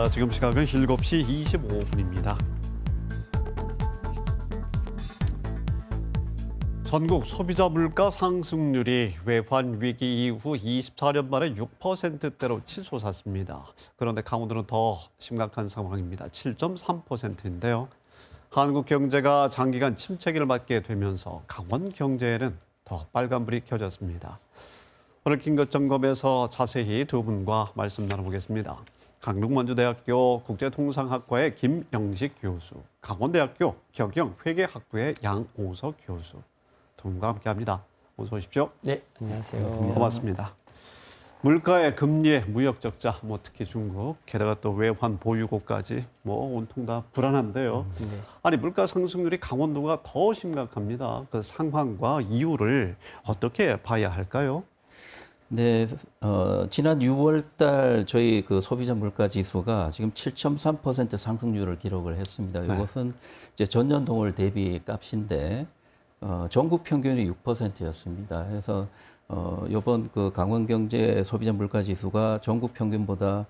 지금 시각은 7시 25분입니다. 전국 소비자 물가 상승률이 외환 위기 이후 24년 만에 6%대로 치솟았습니다. 그런데 강원도는 더 심각한 상황입니다. 7.3%인데요. 한국 경제가 장기간 침체기를 맞게 되면서 강원 경제에는 더 빨간불이 켜졌습니다. 오늘 긴급점검에서 자세히 두 분과 말씀 나눠보겠습니다. 강릉원주대학교 국제통상학과의 김영식 교수, 강원대학교 경영회계학부의 양오석 교수 두 분과 함께합니다. 어서 오십시오. 네, 안녕하세요. 고맙습니다. 물가의 금리, 무역 적자, 특히 중국, 게다가 또 외환 보유고까지 온통 다 불안한데요. 네. 아니 물가 상승률이 강원도가 더 심각합니다. 그 상황과 이유를 어떻게 봐야 할까요? 네, 지난 6월 달 저희 그 소비자 물가 지수가 지금 7.3% 상승률을 기록을 했습니다. 네. 이것은 이제 전년 동월 대비 값인데, 전국 평균이 6%였습니다. 그래서, 이번 그 강원경제 소비자 물가 지수가 전국 평균보다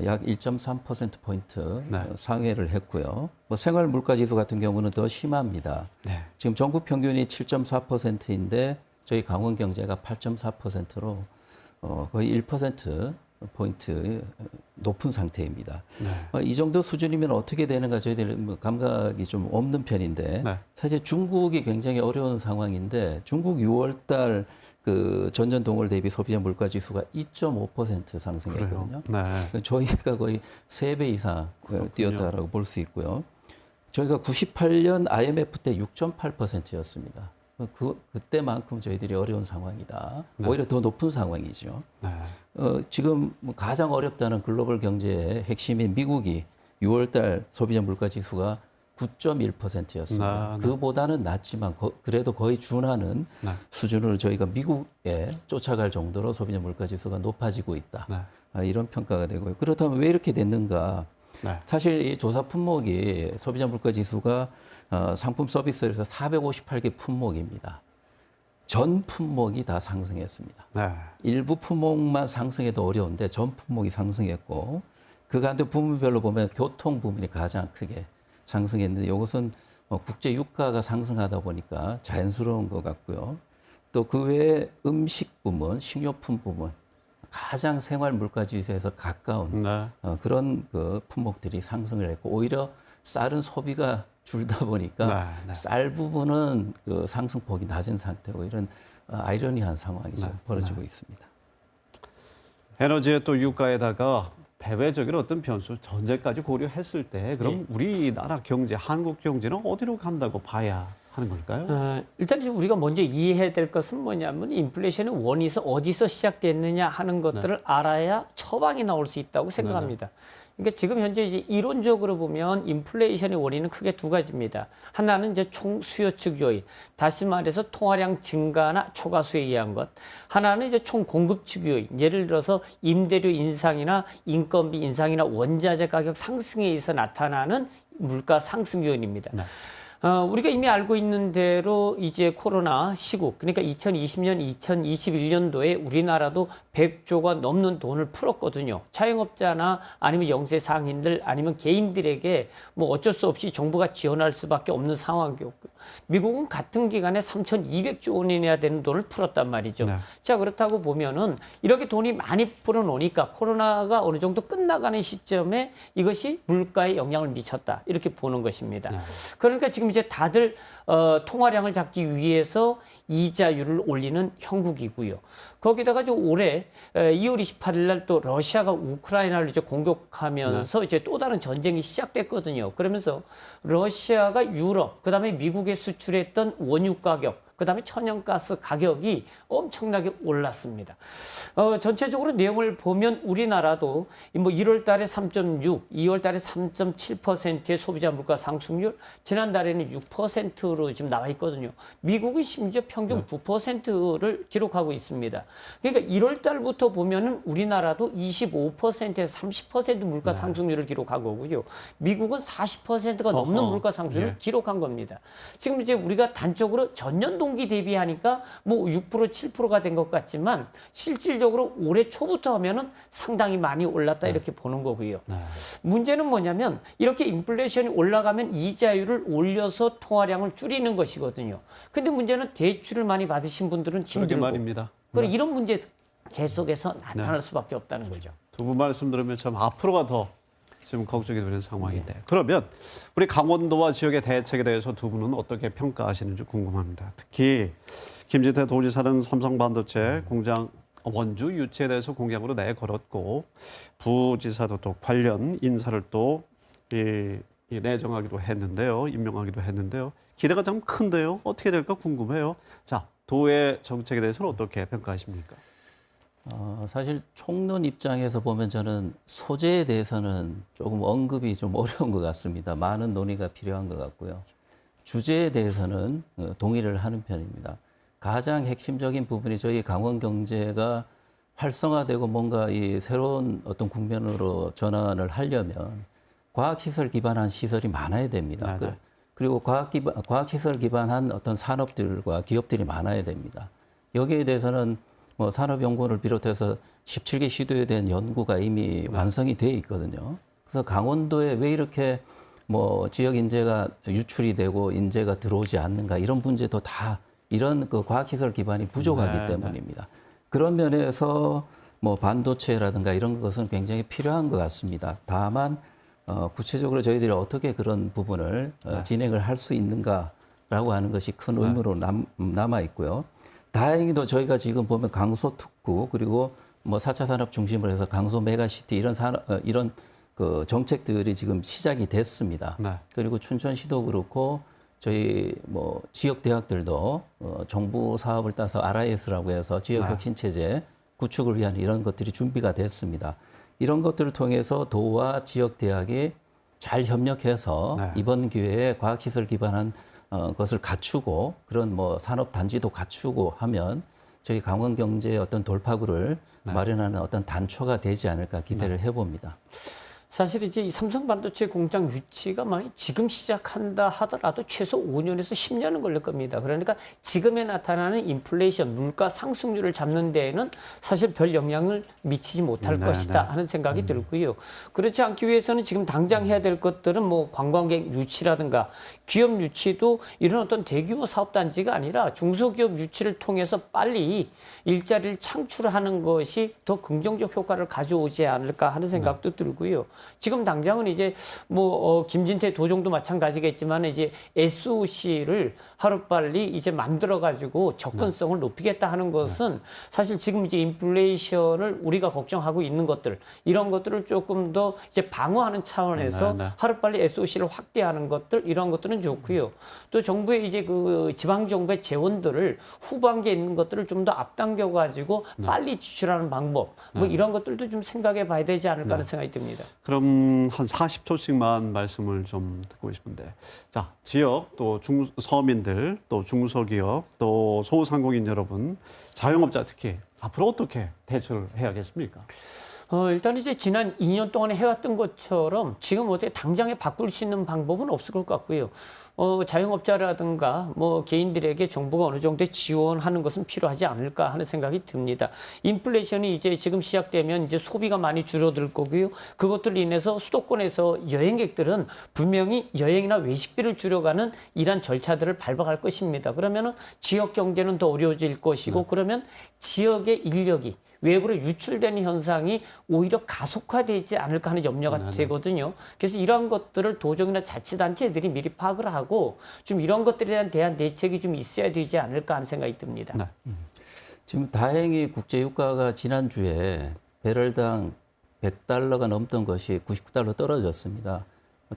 약 1.3%포인트 네. 상회를 했고요. 생활 물가 지수 같은 경우는 더 심합니다. 네. 지금 전국 평균이 7.4%인데 저희 강원 경제가 8.4%로 거의 1%포인트 높은 상태입니다. 네. 이 정도 수준이면 어떻게 되는가 저희들 감각이 좀 없는 편인데 네. 사실 중국이 굉장히 어려운 상황인데 중국 6월 달 그 전년 동월 대비 소비자 물가 지수가 2.5% 상승했거든요. 네. 저희가 거의 3배 이상 뛰었다라고 볼 수 있고요. 저희가 98년 IMF 때 6.8%였습니다. 그때만큼 저희들이 어려운 상황이다. 네. 오히려 더 높은 상황이죠. 네. 지금 가장 어렵다는 글로벌 경제의 핵심인 미국이 6월 달 소비자 물가 지수가 9.1%였습니다. 네. 그보다는 낮지만 그래도 거의 준하는 네. 수준으로 저희가 미국에 쫓아갈 정도로 소비자 물가 지수가 높아지고 있다. 네. 이런 평가가 되고요. 그렇다면 왜 이렇게 됐는가? 네. 사실 이 조사 품목이 소비자 물가 지수가 상품 서비스에서 458개 품목입니다. 전 품목이 다 상승했습니다. 네. 일부 일부 품목만 상승해도 어려운데 전 품목이 상승했고 그 가운데 부문별로 보면 교통 부문이 가장 크게 상승했는데 이것은 국제 유가가 상승하다 보니까 자연스러운 것 같고요. 또 그 외에 음식 부문, 식료품 부문 가장 생활 물가 지수에서 가까운 네. 그런 그 품목들이 상승을 했고 오히려 쌀은 소비가 줄다 보니까 네, 네. 쌀 부분은 그 상승폭이 낮은 상태고 이런 아이러니한 상황이 지금 네, 벌어지고 있습니다. 에너지의 또 유가에다가 대외적인 어떤 변수, 전제까지 고려했을 때 그럼 우리나라 경제, 한국 경제는 어디로 간다고 봐야 하는 걸까요? 일단 우리가 먼저 이해해야 될 것은 뭐냐면 인플레이션의 원인이 어디서 시작됐느냐 하는 것들을 알아야 처방이 나올 수 있다고 생각합니다. 그러니까 지금 현재 이제 이론적으로 보면 인플레이션의 원인은 크게 두 가지입니다. 하나는 이제 총 수요 측 요인, 다시 말해서 통화량 증가나 초과수에 의한 것. 하나는 이제 총 공급 측 요인, 예를 들어서 임대료 인상이나 인건비 인상이나 원자재 가격 상승에 의해서 나타나는 물가 상승 요인입니다. 네. 우리가 이미 알고 있는 대로 이제 코로나 시국, 그러니까 2020년, 2021년도에 우리나라도 100조가 넘는 돈을 풀었거든요. 자영업자나 아니면 영세 상인들 아니면 개인들에게 어쩔 수 없이 정부가 지원할 수밖에 없는 상황이었고 미국은 같은 기간에 3,200조 원이나 되는 돈을 풀었단 말이죠. 네. 자, 그렇다고 보면은 이렇게 돈이 많이 풀어놓으니까 코로나가 어느 정도 끝나가는 시점에 이것이 물가에 영향을 미쳤다. 이렇게 보는 것입니다. 네. 그러니까 지금 이제 다들 통화량을 잡기 위해서 이자율을 올리는 형국이고요. 거기다가 올해 2월 28일 날 또 러시아가 우크라이나를 이제 공격하면서 이제 또 다른 전쟁이 시작됐거든요. 그러면서 러시아가 유럽, 그다음에 미국에 수출했던 원유 가격, 그다음에 천연가스 가격이 엄청나게 올랐습니다. 전체적으로 내용을 보면 우리나라도 뭐 1월 달에 3.6, 2월 달에 3.7%의 소비자 물가 상승률, 지난달에는 6%로 지금 나와 있거든요. 미국은 심지어 평균 9%를 기록하고 있습니다. 그러니까 1월 달부터 보면은 우리나라도 25%에서 30% 물가 상승률을 기록한 거고요. 미국은 40%가 넘는 물가 상승률을 기록한 겁니다. 지금 이제 우리가 단적으로 전년 동기 대비하니까 뭐 6%, 7%가 된 것 같지만 실질적으로 올해 초부터 하면은 상당히 많이 올랐다 이렇게 보는 거고요. 문제는 뭐냐면 이렇게 인플레이션이 올라가면 이자율을 올려서 통화량을 줄이는 것이거든요. 근데 문제는 대출을 많이 받으신 분들은 힘들고 말입니다. 그리고 이런 문제 계속해서 나타날 수밖에 없다는 거죠. 두 분 말씀 들으면 참 앞으로가 더 지금 걱정이 되는 상황인데 그러면 우리 강원도와 지역의 대책에 대해서 두 분은 어떻게 평가하시는지 궁금합니다. 특히 김진태 도지사는 삼성반도체 공장 원주 유치에 대해서 공약으로 내걸었고 부지사도 또 관련 인사를 또 내정하기도 했는데요. 임명하기도 했는데요. 기대가 좀 큰데요. 어떻게 될까 궁금해요. 자, 도의 정책에 대해서는 어떻게 평가하십니까? 사실 총론 입장에서 보면 저는 소재에 대해서는 조금 언급이 좀 어려운 것 같습니다. 많은 논의가 필요한 것 같고요. 주제에 대해서는 동의를 하는 편입니다. 가장 핵심적인 부분이 저희 강원 경제가 활성화되고 뭔가 이 새로운 어떤 국면으로 전환을 하려면 과학시설 기반한 시설이 많아야 됩니다. 그리고 과학시설 기반한 어떤 산업들과 기업들이 많아야 됩니다. 여기에 대해서는 뭐 산업연구원을 비롯해서 17개 시도에 대한 연구가 이미 완성이 돼 있거든요. 그래서 강원도에 왜 이렇게 뭐 지역 인재가 유출이 되고 인재가 들어오지 않는가 이런 문제도 다 이런 그 과학시설 기반이 부족하기 때문입니다. 그런 면에서 뭐 반도체라든가 이런 것은 굉장히 필요한 것 같습니다. 다만 구체적으로 저희들이 어떻게 그런 부분을 진행을 할 수 있는가라고 하는 것이 큰 의무로 남아 있고요. 다행히도 저희가 지금 보면 강소 특구 그리고 뭐 4차 산업 중심으로 해서 강소 메가시티 이런 그 정책들이 지금 시작이 됐습니다. 그리고 춘천시도 그렇고 저희 뭐 지역 대학들도 정부 사업을 따서 RIS라고 해서 지역 혁신 체제 구축을 위한 이런 것들이 준비가 됐습니다. 이런 것들을 통해서 도와 지역 대학이 잘 협력해서 이번 기회에 과학시설 기반한 것을 갖추고 그런 뭐 산업 단지도 갖추고 하면 저희 강원 경제의 어떤 돌파구를 마련하는 어떤 단초가 되지 않을까 기대를 해봅니다. 사실 이제 이 삼성 반도체 공장 유치가 막 지금 시작한다 하더라도 최소 5년에서 10년은 걸릴 겁니다. 그러니까 지금에 나타나는 인플레이션, 물가 상승률을 잡는 데에는 사실 별 영향을 미치지 못할 것이다 하는 생각이 들고요. 그렇지 않기 위해서는 지금 당장 해야 될 것들은 뭐 관광객 유치라든가 기업 유치도 이런 어떤 대규모 사업단지가 아니라 중소기업 유치를 통해서 빨리 일자리를 창출하는 것이 더 긍정적 효과를 가져오지 않을까 하는 생각도 들고요. 지금 당장은 이제 뭐 김진태 도정도 마찬가지겠지만 이제 SOC를 하루빨리 이제 만들어 가지고 접근성을 높이겠다 하는 것은 사실 지금 이제 인플레이션을 우리가 걱정하고 있는 것들 이런 것들을 조금 더 이제 방어하는 차원에서 하루빨리 SOC를 확대하는 것들 이런 것들은 좋고요. 또 정부의 이제 그 지방 정부의 재원들을 후반기에 있는 것들을 좀 더 앞당겨 가지고 빨리 지출하는 방법 뭐 이런 것들도 좀 생각해 봐야 되지 않을까 하는 생각이 듭니다. 그럼 한 40초씩만 말씀을 좀 듣고 싶은데 자 지역 또 서민들 또 중소기업 또 소상공인 여러분 자영업자 특히 앞으로 어떻게 대처를 해야겠습니까? 일단 이제 지난 2년 동안에 해왔던 것처럼 지금 어떻게 당장에 바꿀 수 있는 방법은 없을 것 같고요. 자영업자라든가 뭐 개인들에게 정부가 어느 정도 지원하는 것은 필요하지 않을까 하는 생각이 듭니다. 인플레이션이 이제 지금 시작되면 이제 소비가 많이 줄어들 거고요. 그것들로 인해서 수도권에서 여행객들은 분명히 여행이나 외식비를 줄여가는 이런 절차들을 밟아갈 것입니다. 그러면은 지역 경제는 더 어려워질 것이고 그러면 지역의 인력이 외부로 유출되는 현상이 오히려 가속화되지 않을까 하는 염려가 되거든요. 그래서 이러한 것들을 도정이나 자치단체들이 미리 파악을 하고 좀 이런 것들에 대한 대책이 좀 있어야 되지 않을까 하는 생각이 듭니다. 지금 다행히 국제유가가 지난주에 배럴당 100달러가 넘던 것이 99달러 떨어졌습니다.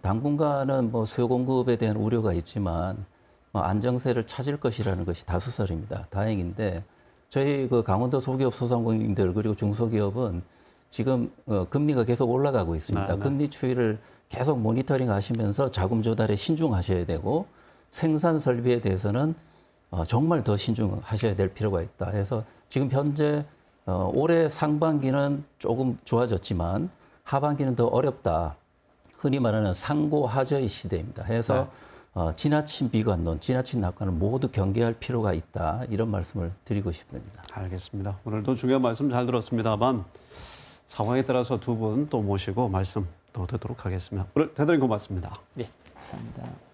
당분간은 뭐 수요 공급에 대한 우려가 있지만 안정세를 찾을 것이라는 것이 다수설입니다. 다행인데 저희 그 강원도 소기업 소상공인들 그리고 중소기업은 지금 금리가 계속 올라가고 있습니다. 네, 네. 금리 추이를 계속 모니터링 하시면서 자금 조달에 신중하셔야 되고 생산 설비에 대해서는 정말 더 신중하셔야 될 필요가 있다. 해서 지금 현재 올해 상반기는 조금 좋아졌지만 하반기는 더 어렵다. 흔히 말하는 상고하저의 시대입니다. 해서 지나친 비관론, 지나친 낙관을 모두 경계할 필요가 있다. 이런 말씀을 드리고 싶습니다. 알겠습니다. 오늘도 중요한 말씀 잘 들었습니다만 상황에 따라서 두 분 또 모시고 말씀 또 듣도록 하겠습니다. 오늘 대단히 고맙습니다. 네, 감사합니다.